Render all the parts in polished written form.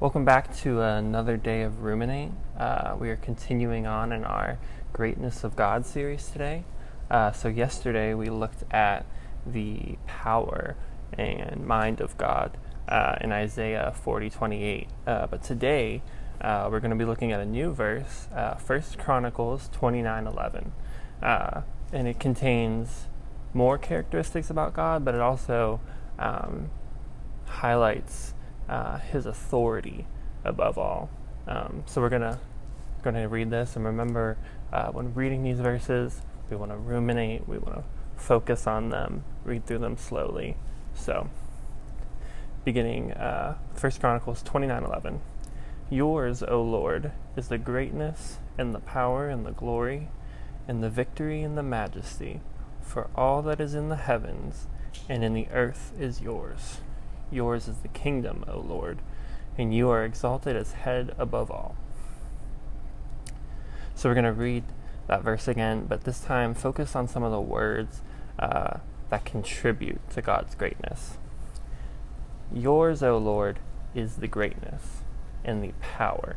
Welcome back to another day of Ruminate. We are continuing on in our Greatness of God series today. So yesterday we looked at the power and mind of God in Isaiah 40:28. But today we're going to be looking at a new verse, 1 Chronicles 29:11. And it contains more characteristics about God, but it also highlights his authority above all. So we're gonna read this, and remember, when reading these verses, we want to ruminate, we want to focus on them, read through them slowly. So, beginning 1 Chronicles 29:11. Yours, O Lord, is the greatness and the power and the glory and the victory and the majesty, for all that is in the heavens and in the earth is yours. Yours is the kingdom, O Lord, and you are exalted as head above all. So we're going to read that verse again, but this time focus on some of the words that contribute to God's greatness. Yours, O Lord, is the greatness and the power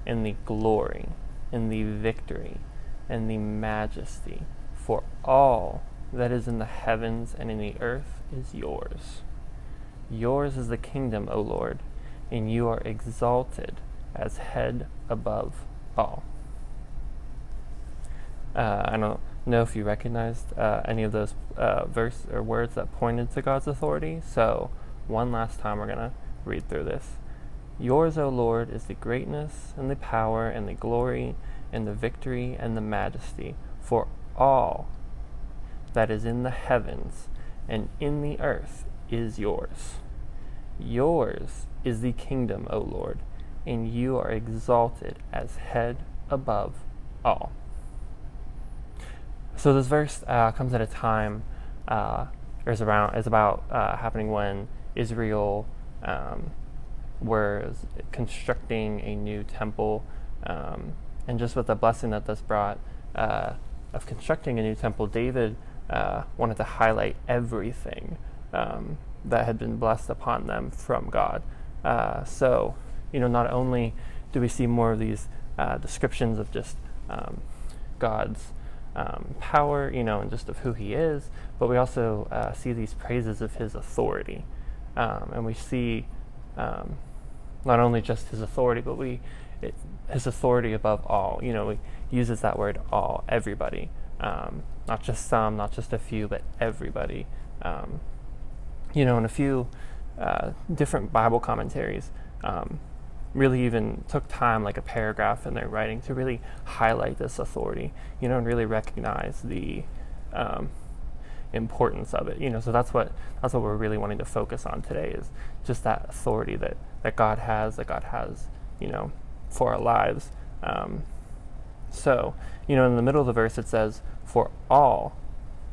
and the glory and the victory and the majesty, for all that is in the heavens and in the earth is yours. Yours is the kingdom, O Lord, and you are exalted as head above all. I don't know if you recognized any of those verse or words that pointed to God's authority, so one last time we're going to read through this. Yours, O Lord, is the greatness and the power and the glory and the victory and the majesty, for all that is in the heavens and in the earth is yours. Yours is the kingdom, O Lord, and you are exalted as head above all. So this verse comes at a time, is about happening when Israel was constructing a new temple, and just with the blessing that this brought of constructing a new temple, David wanted to highlight everything that had been blessed upon them from God. So, not only do we see more of these descriptions of just God's power, and just of who He is, but we also see these praises of His authority. And we see not only just His authority, but His authority above all. He uses that word all, everybody. Not just some, not just a few, but everybody. And a few different Bible commentaries really even took time, like a paragraph in their writing, to really highlight this authority, and really recognize the importance of it. So that's what we're really wanting to focus on today, is just that authority that God has, for our lives. So, in the middle of the verse it says, for all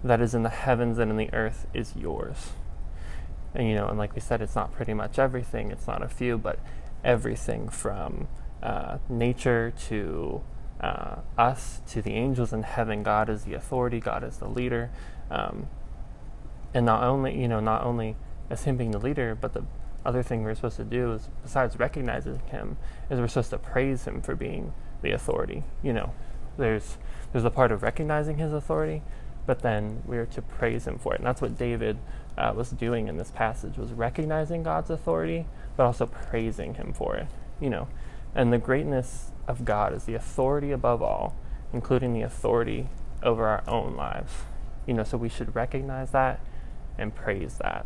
that is in the heavens and in the earth is yours. And, and like we said, it's not pretty much everything, it's not a few, but everything from nature to us, to the angels in heaven. God is the authority, God is the leader. And not only as Him being the leader, but the other thing we're supposed to do is, besides recognizing Him, is we're supposed to praise Him for being the authority. There's the part of recognizing His authority, but then we're to praise Him for it. And that's what David was doing in this passage, was recognizing God's authority, but also praising Him for it. And the greatness of God is the authority above all, including the authority over our own lives. So we should recognize that and praise that.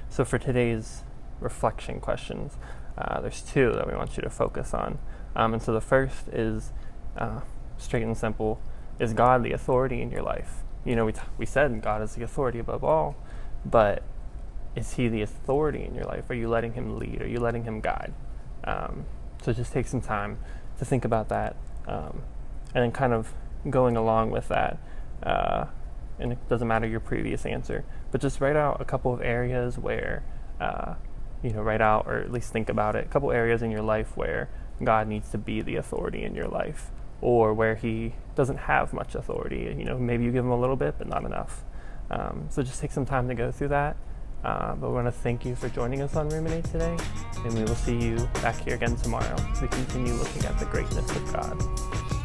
So for today's reflection questions, there's two that we want you to focus on. And so the first is straight and simple: is God the authority in your life? We said God is the authority above all, but is He the authority in your life? Are you letting Him lead? Are you letting Him guide? So just take some time to think about that, and then kind of going along with that, and it doesn't matter your previous answer, but just write out a couple of areas where, write out, or at least think about it, a couple areas in your life where God needs to be the authority in your life, or where He doesn't have much authority. Maybe you give Him a little bit, but not enough. So just take some time to go through that, But we want to thank you for joining us on Ruminate today, and we will see you back here again tomorrow as we continue looking at the greatness of God.